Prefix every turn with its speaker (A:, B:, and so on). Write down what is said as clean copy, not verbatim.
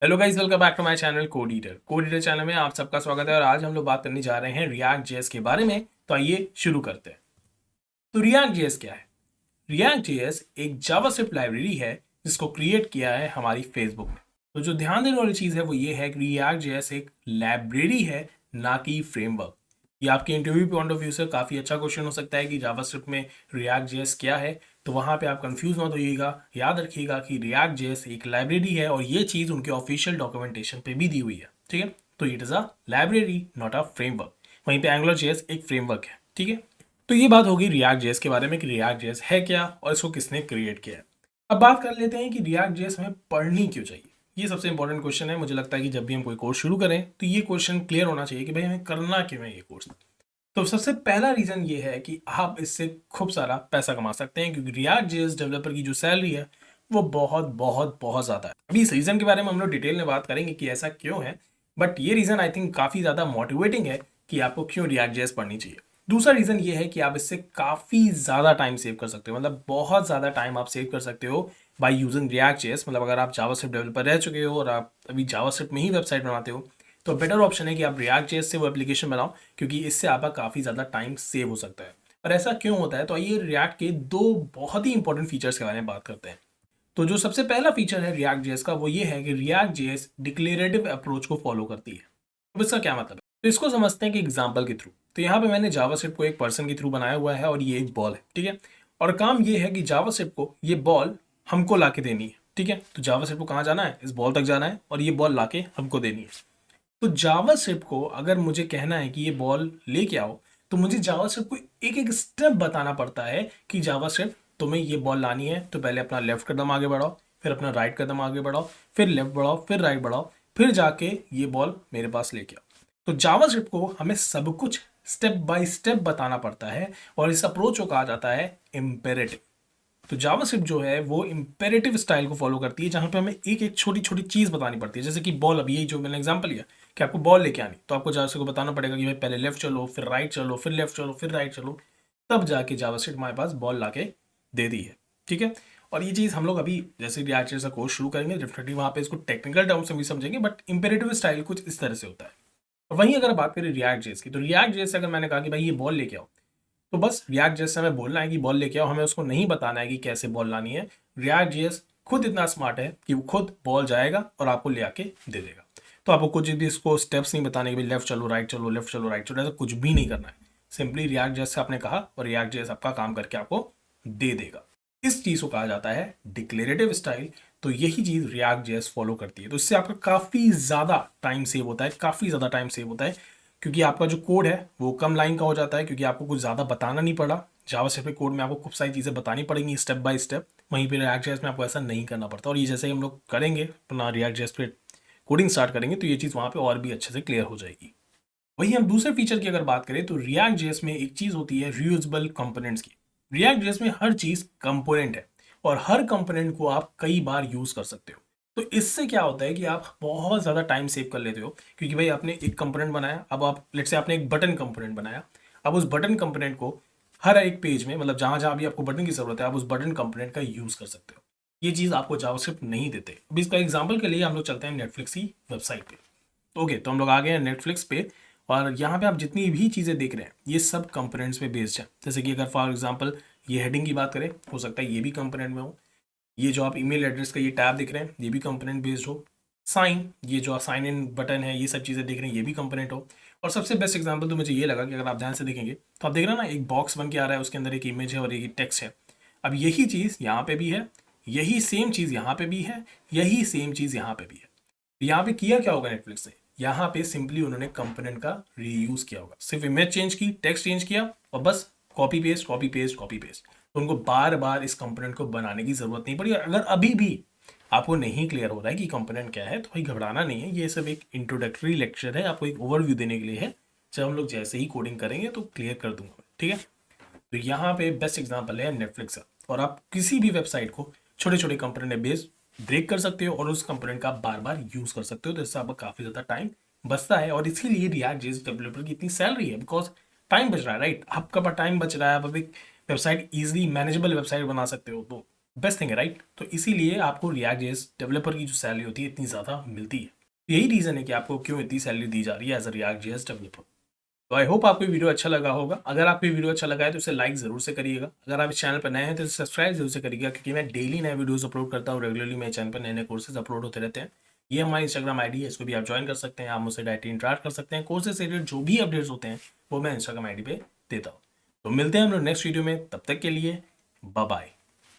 A: Hello guys, welcome back to my channel code eater channel में आप सबका स्वागत है। और आज हम लोग बात करने जा रहे हैं रिएक्ट जेएस के बारे में। तो आइए शुरू करते हैं। तो रिएक्ट जेएस क्या है? रिएक्ट जेएस एक जावास्क्रिप्ट लाइब्रेरी है जिसको क्रिएट किया है हमारी फेसबुक ने। तो जो ध्यान देने वाली चीज़ है वो ये है कि रिएक्ट जेएस एक लाइब्रेरी है, ना कि फ्रेमवर्क। ये आपके इंटरव्यू पॉइंट ऑफ व्यू से काफ़ी अच्छा क्वेश्चन हो सकता है कि जावास्क्रिप्ट में रिएक्ट जेएस क्या है। तो वहाँ पे आप कंफ्यूज मत होइएगा। याद रखिएगा कि रिएक्ट जेएस एक लाइब्रेरी है और ये चीज़ उनके ऑफिशियल डॉक्यूमेंटेशन पे भी दी हुई है। ठीक है, तो it is a library not a framework. वहीं पे एंगुलर जेएस एक फ्रेमवर्क है। ठीक है, तो ये बात होगी रिएक्ट जेएस के बारे में कि रिएक्ट जेएस है क्या और इसको किसने क्रिएट किया है। अब बात कर लेते हैं कि रिएक्ट जेएस हमें पढ़नी क्यों चाहिए। ये सबसे इंपॉर्टेंट क्वेश्चन है। मुझे लगता है कि जब भी हम कोई कोर्स शुरू करें तो ये क्वेश्चन क्लियर होना चाहिए कि भाई हमें करना क्यों है ये कोर्स। तो सबसे पहला रीजन ये है कि आप इससे खूब सारा पैसा कमा सकते हैं, क्योंकि रिएक्ट जेएस डेवलपर की जो सैलरी है वो बहुत बहुत बहुत ज़्यादा है। अभी इस रीज़न के बारे में हम लोग डिटेल में बात करेंगे कि ऐसा क्यों है। बट ये रीज़न आई थिंक काफ़ी ज़्यादा मोटिवेटिंग है कि आपको क्यों रिएक्ट जेएस पढ़नी चाहिए। दूसरा रीज़न ये है कि आप इससे काफ़ी ज़्यादा टाइम सेव कर सकते हो, मतलब बहुत ज़्यादा टाइम आप सेव कर सकते हो बाय यूजिंग रिएक्ट जेएस। मतलब अगर आप जावास्क्रिप्ट डेवलपर रह चुके हो और आप अभी जावास्क्रिप्ट में ही वेबसाइट बनाते हो तो बेटर ऑप्शन है कि आप रिएक्ट जेएस से वो एप्लीकेशन बनाओ, क्योंकि इससे आपका काफ़ी ज़्यादा टाइम सेव हो सकता है। और ऐसा क्यों होता है, तो आइए रिएक्ट के दो बहुत ही इंपॉर्टेंट फीचर्स के बारे में बात करते हैं। तो जो सबसे पहला फीचर है रिएक्ट जेएस का वो ये है कि रिएक्ट जेएस डिक्लेरेटिव अप्रोच को फॉलो करती है। अब इसका क्या मतलब है, तो इसको समझते हैं कि एग्जाम्पल के थ्रू। तो यहाँ पे मैंने जावास्क्रिप्ट को एक पर्सन के थ्रू बनाया हुआ है और ये एक बॉल है। ठीक है, और काम ये है कि जावास्क्रिप्ट को ये बॉल हमको ला के देनी है। ठीक है, तो जावास्क्रिप्ट को कहाँ जाना है, इस बॉल तक जाना है और ये बॉल ला के हमको देनी है। तो जावास्क्रिप्ट को अगर मुझे कहना है कि ये बॉल लेके आओ, तो मुझे जावास्क्रिप्ट को एक एक स्टेप बताना पड़ता है कि जावास्क्रिप्ट तुम्हें ये बॉल लानी है तो पहले अपना लेफ्ट कदम आगे बढ़ाओ, फिर अपना राइट कदम आगे बढ़ाओ, फिर लेफ्ट बढ़ाओ, फिर राइट बढ़ाओ, फिर जाके ये बॉल मेरे पास लेके आओ। तो जावास्क्रिप्ट को हमें सब कुछ स्टेप बाय स्टेप बताना पड़ता है और इस अप्रोच को कहा जाता है इम्पेरेटिव। तो जावास्क्रिप्ट जो है वो इम्पेरेटिव स्टाइल को फॉलो करती है, जहां पे हमें एक एक छोटी छोटी चीज बतानी पड़ती है। जैसे कि बॉल, अभी यही जो मैंने एग्जांपल लिया कि आपको बॉल लेके आनी, तो आपको जावास्क्रिप्ट को बताना पड़ेगा कि भाई पहले लेफ्ट चलो, फिर राइट चलो, फिर लेफ्ट चलो, फिर राइट चलो, तब जाके जावास्क्रिप्ट हमारे पास बॉल लाके दे दी है। ठीक है, और ये चीज़ हम लोग अभी जैसे रिएक्ट जेएस का कोर्स शुरू करेंगे डेफिनेटली वहाँ पे इसको टेक्निकल टर्म्स में भी समझेंगे, बट इंपेरेटिव स्टाइल कुछ इस तरह से होता है। और वहीं अगर बात करें रिएक्ट जेएस की, तो रिएक्ट जेएस से अगर मैंने कहा कि भाई ये बॉल लेके आओ, तो बस रिएक्ट जेएस से हमें बोलना है कि बॉल लेके आओ, हमें उसको नहीं बताना है कि कैसे बॉल लानी है। रिएक्ट जेएस खुद इतना स्मार्ट है कि वो खुद बॉल जाएगा और आपको ले आके दे देगा। तो आपको कुछ भी इसको स्टेप्स नहीं बताने कि भाई लेफ्ट चलो, राइट चलो, लेफ्ट चलो, राइट चलो, ऐसा कुछ भी नहीं करना है। सिंपली रिएक्ट जेएस से आपने कहा और रिएक्ट जेएस आपका काम करके आपको दे देगा। इस चीज को कहा जाता है डिक्लेरेटिव स्टाइल। तो यही चीज रिएक्ट जेएस फॉलो करती है। तो इससे आपका काफी ज्यादा टाइम सेव होता है, काफी ज्यादा टाइम सेव होता है, क्योंकि आपका जो कोड है वो कम लाइन का हो जाता है, क्योंकि आपको कुछ ज़्यादा बताना नहीं पड़ा। जावास्क्रिप्ट के कोड में आपको खूब सारी चीज़ें बतानी पड़ेंगी स्टेप बाय स्टेप। वहीं पे रिएक्ट जेएस में आपको ऐसा नहीं करना पड़ता। और ये जैसे ही हम लोग करेंगे अपना रिएक्ट जेएस पे कोडिंग स्टार्ट करेंगे तो ये चीज़ वहाँ पे और भी अच्छे से क्लियर हो जाएगी। वहीं हम दूसरे फीचर की अगर बात करें तो रिएक्ट जेएस में एक चीज़ होती है रीयूजेबल कंपोनेंट्स की। रिएक्ट जेएस में हर चीज़ कंपोनेंट है और हर कंपोनेंट को आप कई बार यूज़ कर सकते हो। तो इससे क्या होता है कि आप बहुत ज़्यादा टाइम सेव कर लेते हो, क्योंकि भाई आपने एक कंपोनेंट बनाया, अब आप लेट्स से आपने एक बटन कंपोनेंट बनाया। अब उस बटन कंपोनेंट को हर एक पेज में, मतलब जहाँ जहाँ भी आपको बटन की ज़रूरत है, आप उस बटन कंपोनेंट का यूज़ कर सकते हो। ये चीज़ आपको जावास्क्रिप्ट नहीं देते। अब इसका एग्जाम्पल के लिए हम लोग चलते हैं नेटफ्लिक्स की वेबसाइट पे। ओके, तो हम लोग आ गए हैं नेटफ्लिक्स पे और यहाँ पे आप जितनी भी चीज़ें देख रहे हैं ये सब कंपोनेंट्स पे बेस्ड है। जैसे कि अगर फॉर एग्जांपल ये हेडिंग की बात करें, हो सकता है ये भी कंपोनेंट में हो। ये जो आप ईमेल एड्रेस का ये टैब दिख रहे हैं ये भी कंपोनेंट बेस्ड हो। साइन, ये जो साइन इन बटन है, ये सब चीज़ें देख रहे हैं ये भी कंपोनेंट हो। और सबसे बेस्ट एग्जांपल तो मुझे ये लगा कि अगर आप ध्यान से देखेंगे तो आप देख रहे हैं ना, एक बॉक्स बन के आ रहा है, उसके अंदर एक इमेज है और एक टेक्स्ट है। अब यही चीज़ यहाँ पे भी है, यही सेम चीज़ यहाँ पे भी है, यही सेम चीज़ यहाँ पे भी है। यहाँ पे किया क्या होगा नेटफ्लिक्स ने, यहाँ पे सिंपली उन्होंने कंपोनेंट का रीयूज किया होगा। सिर्फ इमेज चेंज की, टेक्स्ट चेंज किया और बस copy paste, copy paste, copy paste. तो उनको बार बार इस कंपोनेंट को बनाने की जरूरत नहीं पड़ी। और अगर अभी भी आपको नहीं क्लियर हो रहा है कि कंपोनेंट क्या है तो भाई घबराना नहीं है, ये सब एक इंट्रोडक्टरी लेक्चर है, आपको एक ओवरव्यू देने के लिए है। जब हम लोग जैसे ही कोडिंग करेंगे तो क्लियर कर दूंगा, ठीक है। तो यहाँ पे बेस्ट एग्जांपल है नेटफ्लिक्स का। और आप किसी भी वेबसाइट को छोटे छोटे कंपोनेंट बेस ब्रेक कर सकते हो और उस कंपोनेंट का बार बार यूज कर सकते हो, तो इससे आपका काफी ज्यादा टाइम बचता है। और इसीलिए रिएक्ट जेएस डेवलपर की इतनी सैलरी है, बिकॉज टाइम बच रहा है, राइट। आपका पास टाइम बच रहा है, आप एक वेबसाइट इजीली मैनेजेबल वेबसाइट बना सकते हो। तो बेस्ट थिंग है, राइट? तो इसीलिए आपको रिएक्ट जेएस डेवलपर की जो सैलरी होती है इतनी ज़्यादा मिलती है। यही रीज़न है कि आपको क्यों इतनी सैलरी दी जा रही है as a react JS developer. तो आई होप आपको वीडियो अच्छा लगा होगा। अगर आपको वीडियो अच्छा लगा है तो इसे लाइक ज़रूर से करिएगा। अगर आप इस चैनल पर नए हैं तो सब्सक्राइब जरूर से करिएगा, क्योंकि मैं डेली नए वीडियोस अपलोड करता हूँ। रेगुलरली मेरे चैनल पर नए नए कोर्सेज अपलोड होते रहते हैं। ये हमारी इंस्टाग्राम आईडी है, इसको भी आप ज्वाइन कर सकते हैं। आप मुझसे डायरेक्टली इंटरेक्ट कर सकते हैं। कोर्सेज से रिलेटेड जो भी अपडेट्स होते हैं वो मैं इंस्टाग्राम आईडी पे देता हूँ। तो मिलते हैं हम लोग नेक्स्ट वीडियो में, तब तक के लिए बाय बाय।